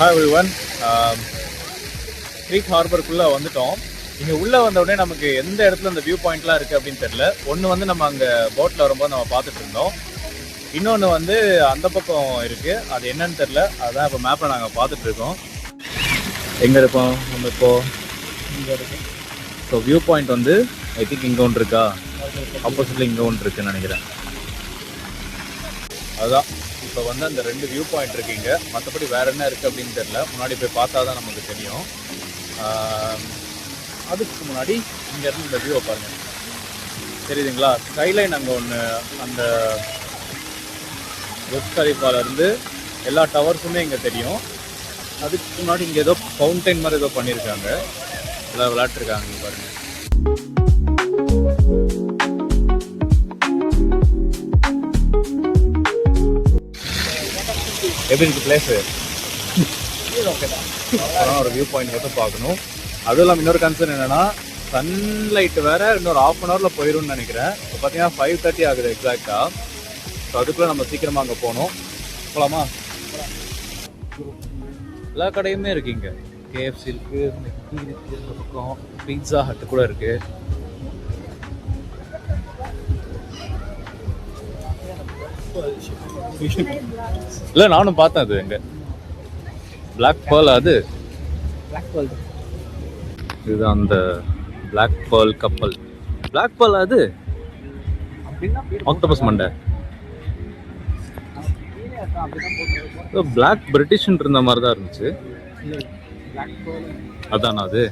Hi everyone, creek ஹார்பருக்குள்ளே வந்துட்டோம். இங்கே உள்ளே வந்த உடனே நமக்கு எந்த இடத்துல அந்த வியூ பாயிண்ட்லாம் இருக்குது அப்படின்னு தெரியல. ஒன்று வந்து நம்ம அங்கே போட்டில் வரும்போது நம்ம பார்த்துட்டு இருந்தோம். இன்னொன்று வந்து அந்த பக்கம் இருக்குது, அது என்னன்னு தெரில. அதுதான் இப்போ மேப்பில் நாங்கள் பார்த்துட்டு இருக்கோம். எங்கே இருப்போம் நம்ம இப்போது? இங்கே இருக்கோம். ஸோ வியூ பாயிண்ட் வந்து ஐ திங்க் இங்கே ஒன்று இருக்கா, ஆப்போசிட்டில் இங்கே ஒன்று இருக்குன்னு நினைக்கிறேன். அதுதான் இப்போ வந்து அந்த 2 வியூ பாயிண்ட் இருக்குங்க. மற்றபடி வேறு என்ன இருக்குது அப்படின்னு தெரியல. முன்னாடி போய் பார்த்தா தான் நமக்கு தெரியும். அதுக்கு முன்னாடி இங்கேருந்து இந்த வியூவை பாருங்கள், தெரியுதுங்களா? ஸ்கைலைன் அங்கே ஒன்று, அந்த புர்ஜ் கலிஃபாலேருந்து எல்லா டவர்ஸுமே இங்கே தெரியும். அதுக்கு முன்னாடி இங்கே ஏதோ ஃபவுண்டைன் மாதிரி ஏதோ பண்ணியிருக்காங்க, எல்லாம் விளையாட்டுருக்காங்க. இங்கே பாருங்கள். எப்படி இருக்குது பிளேஸு? ஒரு வியூ பாயிண்ட் மட்டும் பார்க்கணும். அதுவும் இல்லாமல் இன்னொரு கன்சர்ன் என்னென்னா, சன்லைட் வேறு இன்னொரு 1/2 hourல போயிடும்னு நினைக்கிறேன். இப்போ பார்த்தீங்கன்னா 5:30 ஆகுது எக்ஸாக்டாக. ஸோ அதுக்குள்ளே நம்ம சீக்கிரமாக அங்கே போகணும். போகலாமா? எல்லா கடையுமே இருக்குது இங்கே. KFC இருக்குது, மெக்கி இருக்குது, இந்த பக்கம் பீட்சா ஹட் கூட இருக்குது. இல்லை, நானும் பார்த்தேன். அது எங்க பிளாக் பேர்ல், அது பிளாக் பேர்ல். இதுதான் அந்த பிளாக் பேர்ல் கப்பல். பிளாக் பேர்ல் அது ஆக்டோபஸ் மண்டை. பிளாக் பிரிட்டிஷ் இருந்த மாதிரி தான் இருந்துச்சு. அதானா அது?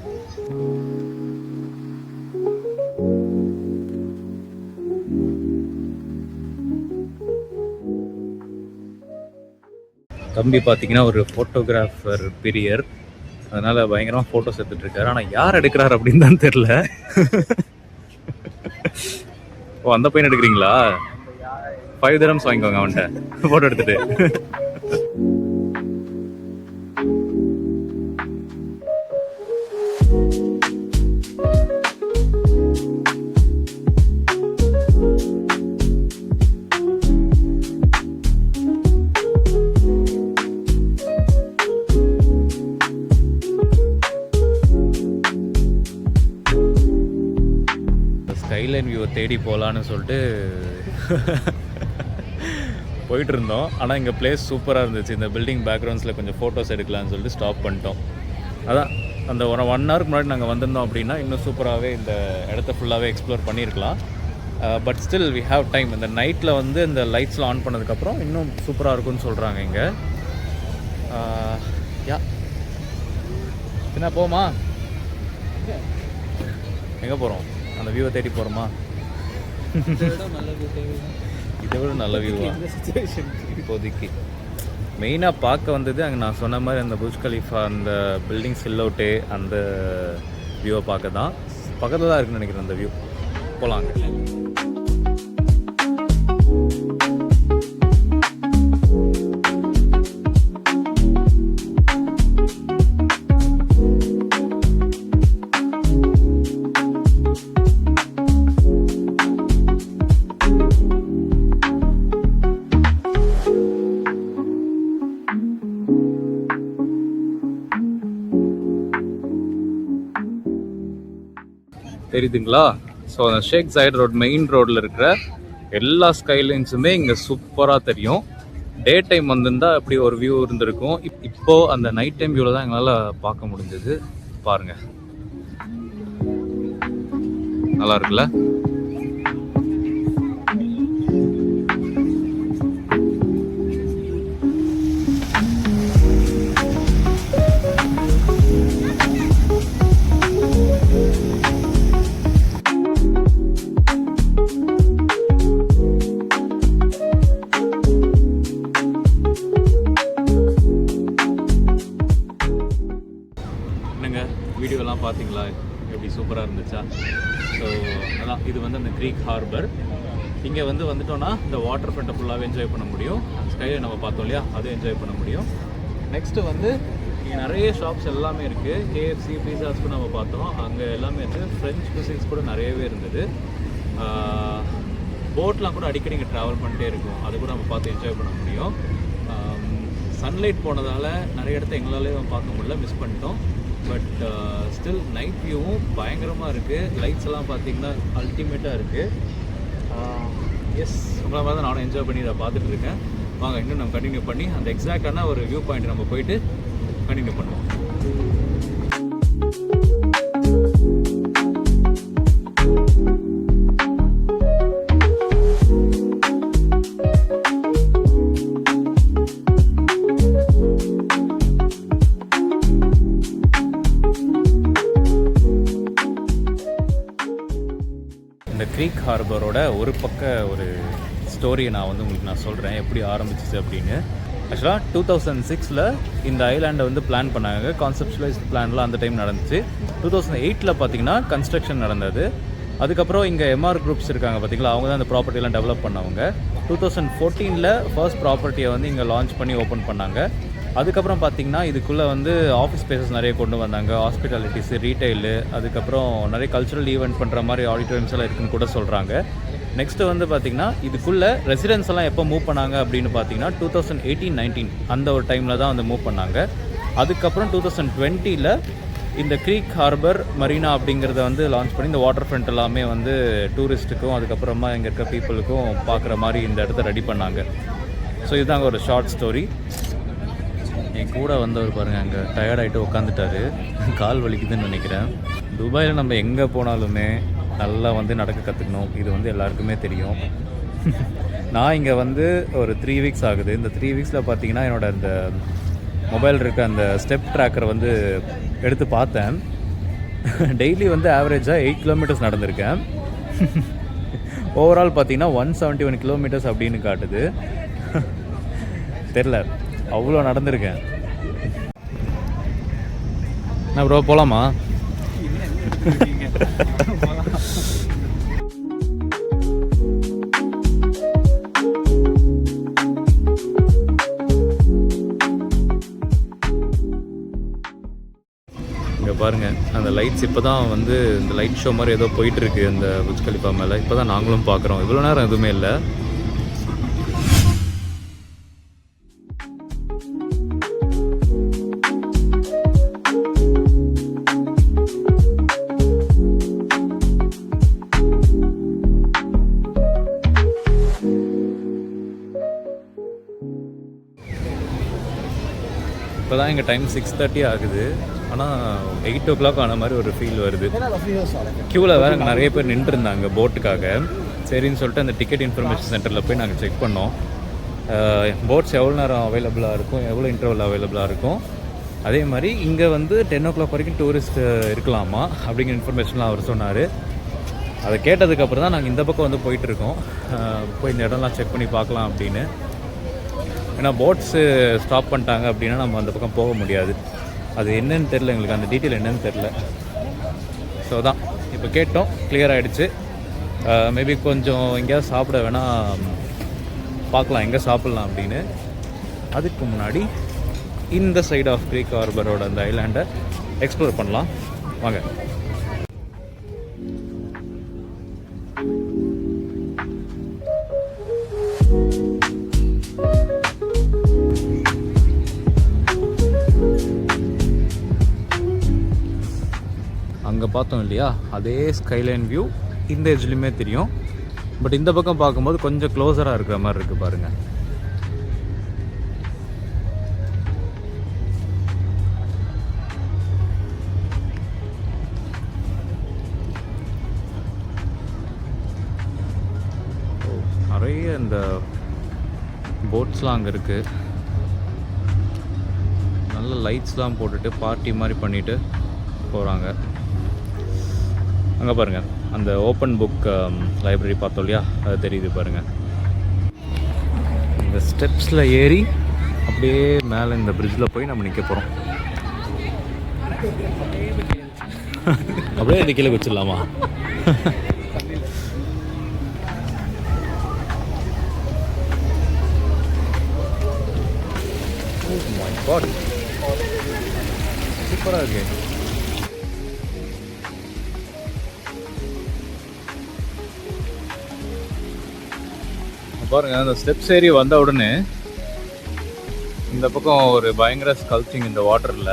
தம்பி பார்த்தீங்கன்னா ஒரு ஃபோட்டோகிராஃபர் பிரியர், அதனால் பயங்கரமாக ஃபோட்டோஸ் எடுத்துகிட்ருக்காரு. ஆனால் யார் எடுக்கிறார் அப்படின்னு தான் தெரில. ஓ, அந்த பையன் எடுக்கிறீங்களா? 5 dirhams வாங்கிக்கோங்க அவன்கிட்ட ஃபோட்டோ எடுத்துகிட்டு. ஸ்கைலைன் வியூவை தேடி போகலான்னு சொல்லிட்டு போயிட்டு இருந்தோம். ஆனால் இங்கே பிளேஸ் சூப்பராக இருந்துச்சு. இந்த பில்டிங் பேக்ரவுண்ட்ஸில் கொஞ்சம் ஃபோட்டோஸ் எடுக்கலான்னு சொல்லிட்டு ஸ்டாப் பண்ணிட்டோம். அதான் அந்த 1 ஹவருக்கு முன்னாடி நாங்கள் வந்திருந்தோம் அப்படின்னா இன்னும் சூப்பராகவே இந்த இடத்த ஃபுல்லாகவே எக்ஸ்ப்ளோர் பண்ணியிருக்கலாம். But still we have time. இந்த நைட்டில் வந்து இந்த லைட்ஸ்லாம் ஆன் பண்ணதுக்கப்புறம் இன்னும் சூப்பராக இருக்கும்னு சொல்கிறாங்க இங்கே. யா, என்ன போமா? எங்கே போகிறோம்? அந்த வியூவை தேடி போகிறோமா? இதை விட நல்ல வியூவா இப்போதைக்கு? மெயினாக பார்க்க வந்தது அங்கே நான் சொன்ன மாதிரி அந்த புர்ஜ் கலிஃபா, அந்த பில்டிங் சில் அவுட்டு, அந்த வியூவை பார்க்க தான். பக்கத்தில் தான் இருக்குன்னு நினைக்கிறேன் அந்த வியூ. போகலாங்க. தெரியுதுங்களா? ஸோ அந்த ஷேக் ஜாயட் ரோட் மெயின் ரோடில் இருக்கிற எல்லா ஸ்கைலைன்ஸுமே இங்கே சூப்பராக தெரியும். டே டைம் வந்திருந்தால் அப்படி ஒரு வியூ இருந்திருக்கும். இப்போது அந்த நைட் டைம் வியூவில் தான் எங்களால் பார்க்க முடிஞ்சது. பாருங்கள், நல்லா இருக்குல்ல? எல்லாம் பார்த்தீங்களா எப்படி சூப்பராக இருந்துச்சா? ஸோ அதான் இது வந்து அந்த க்ரீக் ஹார்பர். இங்கே வந்துட்டோன்னா இந்த வாட்டர் ஃப்ரண்ட்டை ஃபுல்லாகவே என்ஜாய் பண்ண முடியும். ஸ்கையை நம்ம பார்த்தோம் இல்லையா, அதுவும் என்ஜாய் பண்ண முடியும். நெக்ஸ்ட்டு இங்கே நிறைய ஷாப்ஸ் எல்லாமே இருக்குது. கேஎஃப்சி பீஸாஸ் கூட நம்ம பார்த்தோம். அங்கே எல்லாமே ஃப்ரெஞ்ச் குசின்ஸ் கூட நிறையவே இருந்தது. போட்லாம் கூட அடிக்கடி இங்கே ட்ராவல் பண்ணிட்டே இருக்கும். அது கூட நம்ம பார்த்து என்ஜாய் பண்ண முடியும். சன்லைட் போனதால் நிறைய இடத்த எங்களாலே பார்க்க முடியல, மிஸ் பண்ணிட்டோம். பட் ஸ்டில் நைட் வியூவும் பயங்கரமாக இருக்குது. லைட்ஸ் எல்லாம் பார்த்திங்கன்னா அல்டிமேட்டாக இருக்குது. எஸ், உங்களை மாதிரி தான் நானும் என்ஜாய் பண்ணி இதை பார்த்துட்டு இருக்கேன். வாங்க இன்னும் நம்ம கண்டினியூ பண்ணி அந்த எக்ஸாக்டான ஒரு வியூ பாயிண்ட் நம்ம போயிட்டு கண்டினியூ பண்ணுவோம். இந்த க்ரீக் ஹார்பரோட ஒரு பக்க ஒரு ஸ்டோரியை நான் உங்களுக்கு நான் சொல்கிறேன் எப்படி ஆரம்பிச்சிச்சு அப்படின்னு. ஆக்சுவலாக 2006 இந்த ஐலாண்டை பிளான் பண்ணாங்க. கான்செப்டுவலைஸ் பிளான்லாம் அந்த டைம் நடந்துச்சு. 2008 பார்த்தீங்கன்னா கன்ஸ்ட்ரக்ஷன் நடந்தது. அதுக்கப்புறம் இங்கே எம்ஆர் குரூப்ஸ் இருக்காங்க பார்த்தீங்களா, அவங்க தான் அந்த ப்ராப்பர்ட்டியெல்லாம் டெவலப் பண்ணவங்க. 2014 ஃபர்ஸ்ட் ப்ராப்பர்ட்டியை இங்கே லான்ச் பண்ணி ஓப்பன் பண்ணாங்க. அதுக்கப்புறம் பார்த்திங்கன்னா இதுக்குள்ளே ஆஃபீஸ் ஸ்பேசஸ் நிறைய கொண்டு வந்தாங்க. ஹாஸ்பிட்டாலிட்டிஸு, ரீட்டைலு, அதுக்கப்புறம் நிறைய கல்ச்சுரல் ஈவெண்ட் பண்ணுற மாதிரி ஆடிட்டோரியம்ஸ் எல்லாம் இருக்குன்னு கூட சொல்கிறாங்க. நெக்ஸ்ட்டு பார்த்திங்கன்னா இதுக்குள்ளே ரெசிடென்ஸ் எல்லாம் எப்போ மூவ் பண்ணாங்க அப்படின்னு பார்த்தீங்கன்னா 2018-19 அந்த ஒரு டைமில் தான் மூவ் பண்ணாங்க. அதுக்கப்புறம் 2020 இந்த க்ரீக் ஹார்பர் மரீனா அப்படிங்கிறத லான்ச் பண்ணி இந்த வாட்டர் ஃப்ரண்ட் எல்லாமே டூரிஸ்ட்டுக்கும் அதுக்கப்புறமா இங்கே இருக்க பீப்புளுக்கும் பார்க்குற மாதிரி இந்த இடத்த ரெடி பண்ணாங்க. ஸோ இதுதாங்க ஒரு ஷார்ட் ஸ்டோரி. என் கூட வந்தவர் பாருங்கள், அங்கே டயர்டாகிட்டு உட்காந்துட்டாரு. கால் வலிக்குதுன்னு நினைக்கிறேன். துபாயில் நம்ம எங்கே போனாலுமே நல்லா நடக்க கற்றுக்கணும். இது எல்லாருக்குமே தெரியும். நான் இங்கே ஒரு 3 வீக்ஸ் ஆகுது. இந்த 3 வீக்ஸில் பார்த்தீங்கன்னா என்னோடய அந்த மொபைல் இருக்க அந்த ஸ்டெப் ட்ராக்கரை எடுத்து பார்த்தேன். டெய்லி ஆவரேஜாக 8 கிலோமீட்டர்ஸ் நடந்திருக்கேன். ஓவரால் பார்த்தீங்கன்னா 171 கிலோமீட்டர்ஸ் அப்படின்னு காட்டுது. தெரில, அவ்வளோ நடந்திருக்கேன். நான் ப்ரோ போகலாமா? இங்கே பாருங்கள், அந்த லைட்ஸ் இப்போ தான் இந்த லைட் ஷோ மாதிரி ஏதோ போயிட்டுருக்கு அந்த புர்ஜ் கலிஃபா மேலே. இப்போ தான் நாங்களும் பார்க்குறோம். இவ்வளோ நேரம் எதுவுமே இல்லை. இப்போ தான் எங்கள் டைம் 6:30 ஆகுது. ஆனால் 8 o'clock ஆன மாதிரி ஒரு ஃபீல் வருது. க்யூவில் வேறு நிறைய பேர் நின்றுருந்தாங்க போட்டுக்காக. சரின்னு சொல்லிட்டு அந்த டிக்கெட் இன்ஃபர்மேஷன் சென்டரில் போய் நாங்கள் செக் பண்ணோம். போட்ஸ் எவ்வளோ நேரம் அவைலபிளாக இருக்கும், எவ்வளோ இன்டர்வல் அவைலபிளாக இருக்கும். அதே மாதிரி இங்கே 10 o'clock வரைக்கும் டூரிஸ்ட் இருக்கலாமா அப்படிங்கிற இன்ஃபர்மேஷன்லாம் அவர் சொன்னார். அதை கேட்டதுக்கப்புறம் தான் நாங்கள் இந்த பக்கம் போயிட்டுருக்கோம். போய் இந்த இடம்லாம் செக் பண்ணி பார்க்கலாம் அப்படின்னு. ஏன்னா போட்ஸு ஸ்டாப் பண்ணிட்டாங்க அப்படின்னா நம்ம அந்த பக்கம் போக முடியாது. அது என்னன்னு தெரில, எங்களுக்கு அந்த டீட்டெயில் என்னன்னு தெரில. ஸோ தான் இப்போ கேட்டோம், கிளியர் ஆகிடுச்சு. மேபி கொஞ்சம் எங்கேயாவது சாப்பிட வேணால் பார்க்கலாம், எங்கே சாப்பிட்லாம் அப்படின்னு. அதுக்கு முன்னாடி இந்த சைடு ஆஃப் க்ரீக் ஹார்பரோட அந்த ஐலாண்டை எக்ஸ்ப்ளோர் பண்ணலாம் வாங்க. அங்கே பார்த்தோம் இல்லையா, அதே ஸ்கைலைன் வியூ இந்த எஜ்லேயுமே தெரியும். பட் இந்த பக்கம் பார்க்கும்போது கொஞ்சம் க்ளோஸராக இருக்கிற மாதிரி இருக்குது பாருங்கள். நிறைய இந்த போட்ஸ்லாம் அங்கே இருக்குது. நல்ல லைட்ஸ்லாம் போட்டுட்டு பார்ட்டி மாதிரி பண்ணிவிட்டு போகிறாங்க. அங்கே பாருங்கள், அந்த ஓப்பன் புக் லைப்ரரி பார்த்தோம் இல்லையா, அது தெரியுது பாருங்கள். இந்த ஸ்டெப்ஸில் ஏறி அப்படியே மேலே இந்த பிரிட்ஜில் போய் நம்ம நிற்க போகிறோம். அப்படியே இந்த கீழே வச்சிடலாமா? சூப்பராக இருக்கு. பாருங்க, அந்த ஸ்டெப்ஸ் ஏறி வந்த உடனே இந்த பக்கம் ஒரு பயங்கர ஸ்கல்ப்சிங் இந்த வாட்டரில்.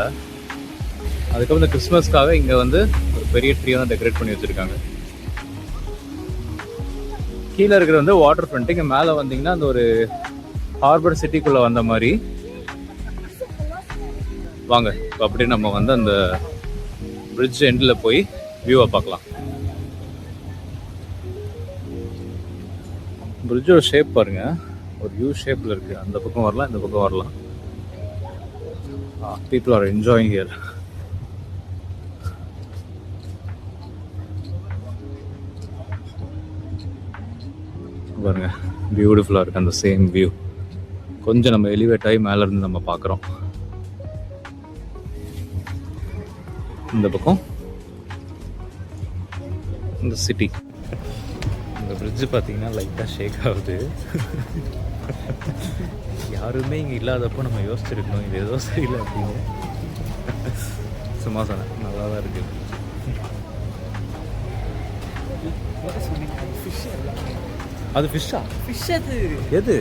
அதுக்கப்புறம் இந்த கிறிஸ்மஸ்க்காக இங்கே வந்து ஒரு பெரிய ட்ரீ வந்து டெக்கரேட் பண்ணி வச்சுருக்காங்க. கீழே இருக்கிற வந்து வாட்டர் ஃப்ரண்ட். இங்கே மேலே வந்தீங்கன்னா அந்த ஒரு ஹார்பர் சிட்டிக்குள்ளே வந்த மாதிரி. வாங்க இப்போ அப்படியே நம்ம வந்து அந்த பிரிட்ஜ் எண்டில் போய் வியூவை பார்க்கலாம். பிரிட்ஜோட ஷேப் பாருங்க, ஒரு யூ ஷேப்பில் இருக்குது. அந்த பக்கம் வரலாம், இந்த பக்கம் வரலாம். People are enjoying here. பாருங்க, பியூட்டிஃபுல்லாக இருக்குது அந்த சேம் வியூ. கொஞ்சம் நம்ம எலிவேட் ஆகி மேலே இருந்து நம்ம பார்க்குறோம். இந்த பக்கம் இந்த சிட்டி. இந்த பிரிட்ஜு பார்த்தீங்கன்னா லைட்டாக ஷேக் ஆகுது. யாருமே இங்கே இல்லாதப்போ நம்ம யோசிச்சிருக்கணும் இது ஏதோ சரியில்லை அப்படின்னு. சும்மா சொன்னேன், நல்லா தான் இருக்கு. அது ஃபிஷ்ஷா? ஃபிஷ் அது எது?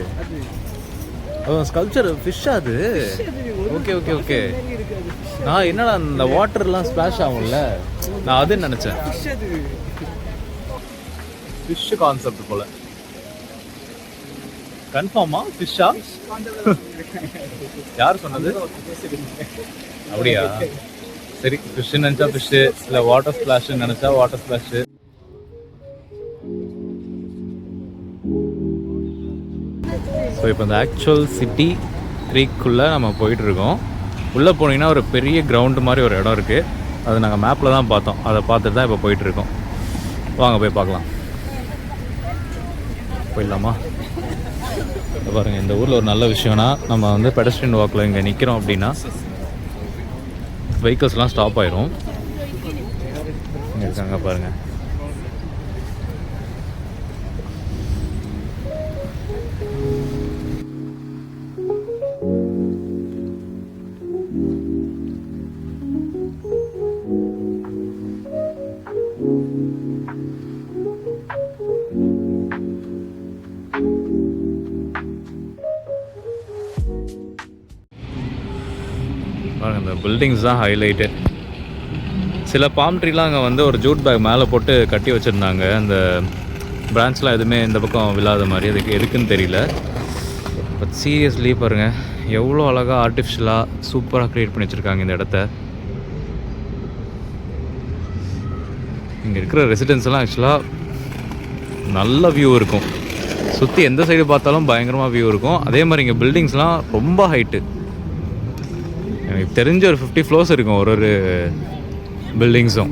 ஸ்கல்ப்சர் ஃபிஷ்ஷா அது? Okay okay okay. நான் என்னடா அந்த வாட்டர்லாம் ஸ்ப்ளாஷ் ஆகும்ல, நான் அதுன்னு நினச்சேன். ஃபிஷ் கான்செப்ட் போல. கன்ஃபார்மா ஃபிஷ்ஷா? யார் சொன்னது? அப்படியா? சரி, ஃபிஷ் நினச்சா ஃபிஷ்ஷு, இல்லை வாட்டர் ஸ்ப்ளாஷ்னு நினச்சா வாட்டர் ஸ்ப்ளாஷு. ஸோ இப்போ இந்த ஆக்சுவல் சிட்டி க்ரீக்குள்ளே நம்ம போயிட்டுருக்கோம். உள்ளே போனீங்கன்னா ஒரு பெரிய கிரவுண்டு மாதிரி ஒரு இடம் இருக்குது. அது நாங்கள் மேப்பில் தான் பார்த்தோம். அதை பார்த்துட்டு தான் இப்போ போயிட்டுருக்கோம். வாங்க போய் பார்க்கலாம். போயிடலாமா? பாருங்கள், இந்த ஊரில் ஒரு நல்ல விஷயம்னா நம்ம வந்து பெடஸ்ட்ரியன் வாக்கில் இங்கே நிற்கிறோம் அப்படின்னா வெஹிக்கிள்ஸ்லாம் ஸ்டாப் ஆயிரும். இங்கே இருக்காங்க பாருங்கள். இந்த பில்டிங்ஸ் தான் ஹைலைட்டு. சில பாம் ட்ரீலாம் அங்கே வந்து ஒரு ஜூட் பேக் மேலே போட்டு கட்டி வச்சுருந்தாங்க. அந்த பிரான்ச்லாம் எதுவுமே இந்த பக்கம் விழாத மாதிரி. அதுக்கு எதுக்குன்னு தெரியல. பட் சீரியஸ்லி பாருங்கள், எவ்வளோ அழகாக ஆர்டிஃபிஷியலாக சூப்பராக க்ரியேட் பண்ணி வச்சுருக்காங்க இந்த இடத்த. இங்கே இருக்கிற ரெசிடென்ஸ்லாம் ஆக்சுவலாக நல்ல வியூ இருக்கும். சுற்றி எந்த சைடு பார்த்தாலும் பயங்கரமாக வியூ இருக்கும். அதே மாதிரி இங்கே பில்டிங்ஸ்லாம் ரொம்ப ஹைட்டு. எனக்கு தெரிஞ்ச ஒரு 50 ஃப்ளோர்ஸ் இருக்கும் ஒரு பில்டிங்ஸும்.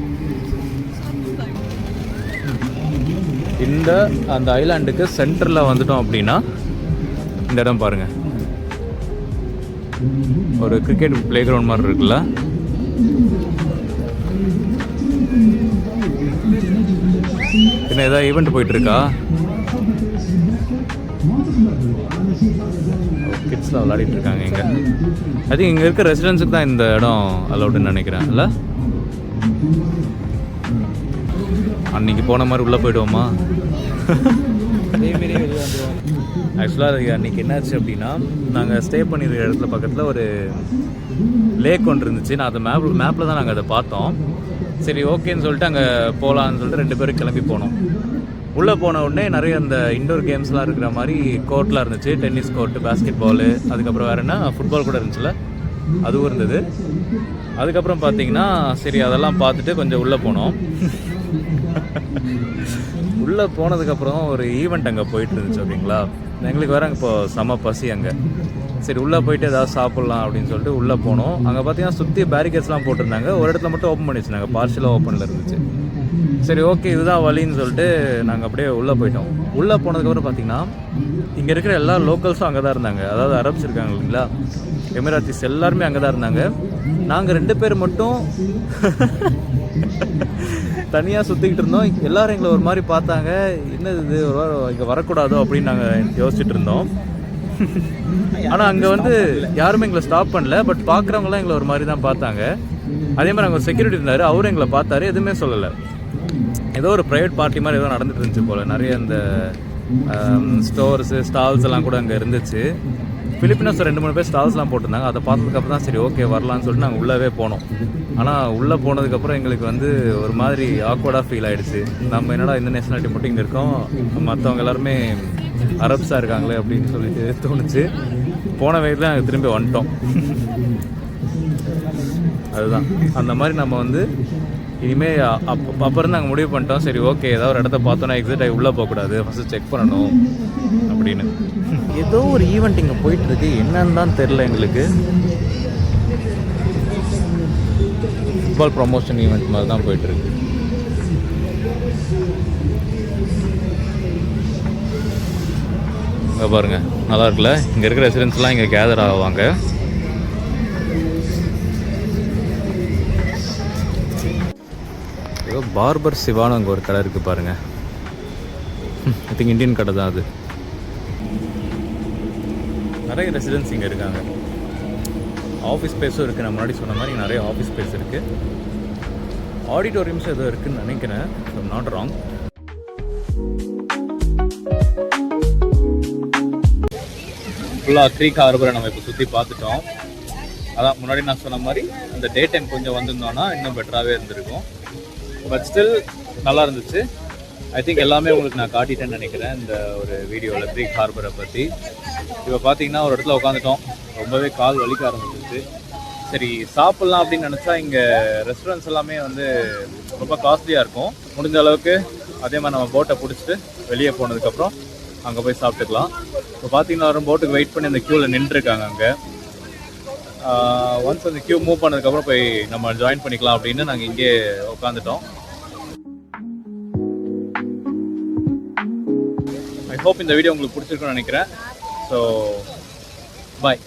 இந்த அந்த ஐலாண்டுக்கு சென்டரில் வந்துட்டோம் அப்படின்னா இந்த இடம் பாருங்கள், ஒரு கிரிக்கெட் பிளே கிரவுண்ட் மாதிரி இருக்குல்ல. என்ன ஏதாவது ஈவெண்ட் போயிட்டுருக்கா? கிட்ஸ்லாம் விளையாடிட்டு இருக்காங்க இங்கே. ஐ திங்க் இங்கே இருக்க ரெசிடென்ஸுக்கு தான் இந்த இடம் அலௌடுன்னு நினைக்கிறேன். இல்லை அன்றைக்கி போன மாதிரி உள்ளே போய்டுவோமா? அதேமாரி வெளியே வந்துடுவோம். ஆக்சுவலாக அன்றைக்கி என்னாச்சு அப்படின்னா, நாங்கள் ஸ்டே பண்ணியிருக்கிற இடத்துல பக்கத்தில் ஒரு லேக் ஒன்று இருந்துச்சு. நான் அதை மேப்பில் தான் நாங்கள் அதை பார்த்தோம். சரி ஓகேன்னு சொல்லிட்டு அங்கே போகலான்னு சொல்லிட்டு 2 பேரும் கிளம்பி போனோம். உள்ளே போன உடனே நிறைய அந்த இன்டோர் கேம்ஸ்லாம் இருக்கிற மாதிரி கோர்ட்லாம் இருந்துச்சு. டென்னிஸ் கோர்ட்டு, பேஸ்கெட் பாலு, அதுக்கப்புறம் வேறு என்ன ஃபுட்பால் கூட இருந்துச்சுல, அதுவும் இருந்தது. அதுக்கப்புறம் பார்த்தீங்கன்னா சரி அதெல்லாம் பார்த்துட்டு கொஞ்சம் உள்ளே போனோம். உள்ளே போனதுக்கப்புறம் ஒரு ஈவெண்ட் அங்கே போயிட்டு இருந்துச்சு. ஓகேங்களா, எங்களுக்கு வேறு இப்போ செம பசி அங்கே. சரி உள்ளே போயிட்டு ஏதாவது சாப்பிட்லாம் அப்படின்னு சொல்லிட்டு உள்ளே போனோம். அங்கே பார்த்தீங்கன்னா சுற்றி பேரிகேட்ஸ்லாம் போட்டிருந்தாங்க. ஒரு இடத்துல மட்டும் ஓப்பன் பண்ணி வச்சுருந்தாங்க, பார்ஷலாக ஓப்பனில் இருந்துச்சு. சரி ஓகே இதுதான் வழின்னு சொல்லிட்டு நாங்கள் அப்படியே உள்ளே போயிட்டோம். உள்ளே போனதுக்கப்புறம் பார்த்தீங்கன்னா இங்கே இருக்கிற எல்லா லோக்கல்ஸும் அங்கே தான் இருந்தாங்க. அதாவது அரப்ஸ் இருக்காங்க இல்லைங்களா, எமிராத்திஸ் எல்லாருமே அங்கே தான் இருந்தாங்க. நாங்கள் 2 பேர் மட்டும் தனியாக சுற்றிக்கிட்டு இருந்தோம். எல்லோரும் எங்களை ஒரு மாதிரி பார்த்தாங்க, என்னது இது இங்கே வரக்கூடாதோ அப்படின்னு நாங்கள் யோசிச்சுட்டு இருந்தோம். ஆனால் அங்கே வந்து யாருமே எங்களை ஸ்டாப் பண்ணல. பட் பார்க்குறவங்களாம் எங்களை ஒரு மாதிரி தான் பார்த்தாங்க. அதே மாதிரி அங்கே ஒரு செக்யூரிட்டி இருந்தார், அவரும் எங்களை பார்த்தாரு, எதுவுமே சொல்லலை. ஏதோ ஒரு ப்ரைவேட் பார்ட்டி மாதிரி ஏதோ நடந்துட்டு இருந்துச்சு போல். நிறைய இந்த ஸ்டோர்ஸு ஸ்டால்ஸ் எல்லாம் கூட அங்கே இருந்துச்சு. ஃபிலிப்பினோஸ் 2-3 பேர் ஸ்டால்ஸ்லாம் போட்டிருந்தாங்க. அதை பார்த்ததுக்கப்புறம் தான் சரி ஓகே வரலான்னு சொல்லிட்டு நாங்கள் உள்ளவே போனோம். ஆனால் உள்ளே போனதுக்கப்புறம் எங்களுக்கு வந்து ஒரு மாதிரி ஆக்வர்டாக ஃபீல் ஆகிடுச்சு. நம்ம என்னடா இந்த நேஷனாலிட்டி மட்டும் இங்கே இருக்கோம், மற்றவங்க எல்லாருமே அரப்ஸாக இருக்காங்களே அப்படின்னு சொல்லிட்டு தோணுச்சு. போன வயதில் நாங்கள் திரும்பி வந்துட்டோம். அதுதான் அந்த மாதிரி நம்ம வந்து இனிமேல் அப்புறம் நாங்கள் முடிவு பண்ணிட்டோம், சரி ஓகே ஏதாவது ஒரு இடத்த பார்த்தோன்னா எக்ஸிட் ஆகி உள்ளே போகக்கூடாது, ஃபஸ்ட்டு செக் பண்ணணும் அப்படின்னு. ஏதோ ஒரு ஈவெண்ட் இங்கே போயிட்டுருக்கு, என்னன்னு தான் தெரில எங்களுக்கு. ஃபுட்பால் ப்ரொமோஷன் ஈவெண்ட் மாதிரி தான் போயிட்டுருக்கு. இங்கே பாருங்கள், நல்லா இருக்குல்ல. இங்கே இருக்கிற ரெசிடென்ட்ஸ்லாம் இங்கே கேதர் ஆவாங்க. பார்பர் சிவான்னு அங்கே ஒரு கடை இருக்குது பாருங்கள். ஐ திங்க் இந்தியன் கடை தான் அது. நிறைய ரெசிடென்ட்ஸ் இங்கே இருக்காங்க. ஆஃபீஸ் ஸ்பேஸும் இருக்குது. நான் முன்னாடி சொன்ன மாதிரி நிறைய ஆஃபீஸ் ஸ்பேஸ் இருக்குது. ஆடிட்டோரியம்ஸும் ஏதோ இருக்குதுன்னு நினைக்கிறேன், ஐம் நாட் ராங். ஃபுல்லாக க்ரீக் ஹார்பரை நம்ம இப்போ சுற்றி பார்த்துட்டோம். அதான் முன்னாடி நான் சொன்ன மாதிரி அந்த டே டைம் கொஞ்சம் வந்திருந்தோன்னா இன்னும் பெட்டராகவே இருந்திருக்கும். பட் ஸ்டில் நல்லா இருந்துச்சு. ஐ திங்க் எல்லாமே உங்களுக்கு நான் காட்டிட்டேன்னு நினைக்கிறேன் இந்த ஒரு வீடியோவில் க்ரீக் ஹார்பரை பற்றி. இப்போ பார்த்தீங்கன்னா ஒரு இடத்துல உட்காந்துட்டோம், ரொம்பவே கால் வலிக்க ஆரம்பிச்சிருச்சு. சரி சாப்பிட்லாம் அப்படின்னு நினச்சா இங்கே ரெஸ்டாரண்ட்ஸ் எல்லாமே வந்து ரொம்ப காஸ்ட்லியாக இருக்கும். முடிஞ்ச அளவுக்கு அதே மாதிரி நம்ம போட்டை பிடிச்சிட்டு வெளியே போனதுக்கப்புறம் அங்கே போய் சாப்பிட்டுக்கலாம். இப்போ பார்த்தீங்கன்னா ஒரு போட்டுக்கு வெயிட் பண்ணி அந்த க்யூவில் நின்றுருக்காங்க. அங்கே ஒன்ஸ் அந்த க்யூ மூவ் பண்ணதுக்கப்புறம் போய் நம்ம ஜாயின் பண்ணிக்கலாம் அப்படின்னு நாங்கள் இங்கே உட்காந்துட்டோம். ஐ ஹோப் இந்த வீடியோ உங்களுக்கு பிடிச்சிருக்குன்னு நினைக்கிறேன். So bye.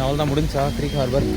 அவ்வளோதான் முடிஞ்சா க்ரீக் ஹார்பர்.